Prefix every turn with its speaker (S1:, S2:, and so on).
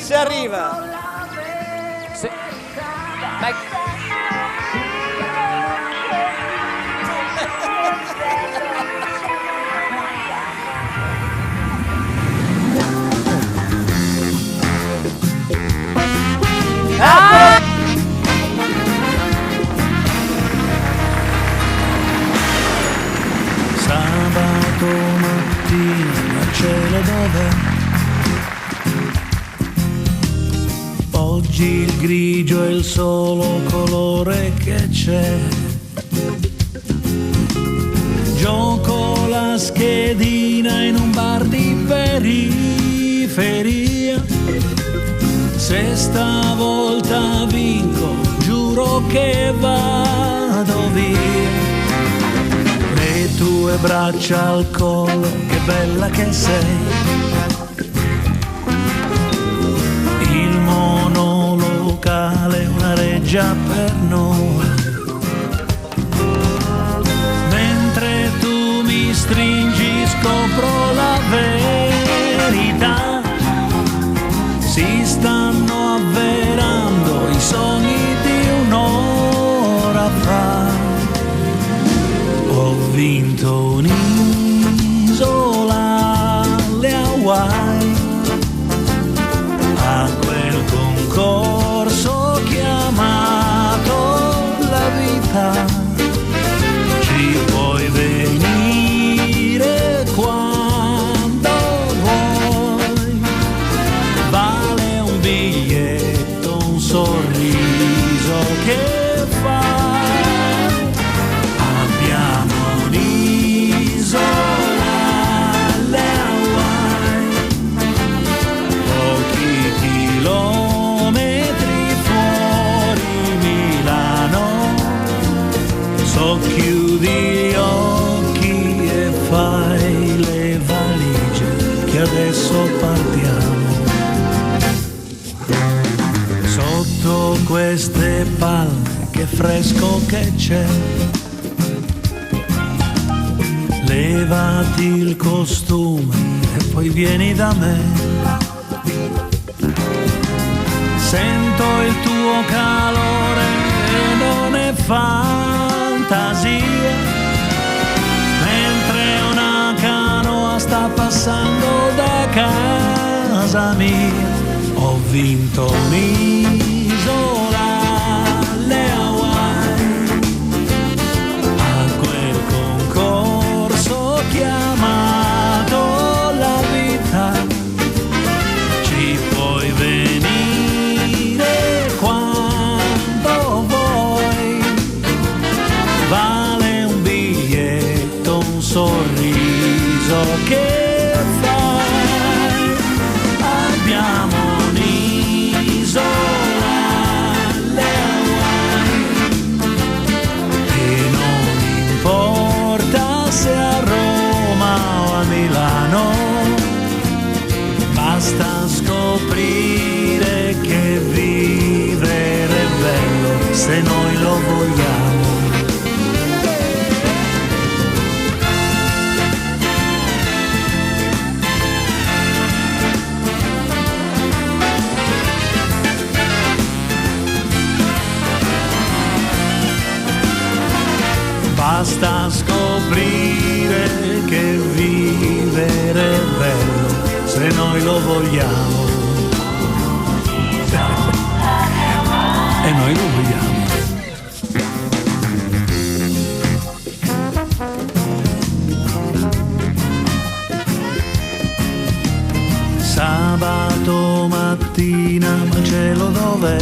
S1: Se arriva.
S2: Sabato mattina al cielo dove oggi il grigio è il solo colore che c'è. Gioco la schedina in un bar di periferia. Se stavolta vinco, giuro che vado via. Le tue braccia al collo, che bella che sei. Il monolocale, una reggia per noi. Mentre tu mi stringi scopro la verità. Si stanno avverando i sogni di un'ora fa. Ho vinto un'isola alle Hawaii a quel concorso chiamato la vita. Ci puoi venire quando vuoi. Vale un biglietto, un sorriso che fai. Abbiamo un'isola alle Hawaii, pochi chilometri fuori Milano. Socchiudi gli occhi e fai le valigie che adesso partiamo. Sotto queste palme che fresco che c'è. Levati il costume e poi vieni da me. Sento il tuo calore e non è fantasia. Mentre una canoa sta passando da casa mia. Ho vinto un'isola alle Hawaii a quel concorso chiamato la vita. Ci puoi venire quando vuoi. Vale un biglietto, un sorriso che fai. Abbiamo un'isola alle Hawaii e non importa se a Roma o a Milano. Basta scoprire che vivere è bello se noi lo vogliamo. Basta scoprire che vivere è bello se noi lo vogliamo. E noi lo vogliamo. Sabato mattina, ma cielo dov'è?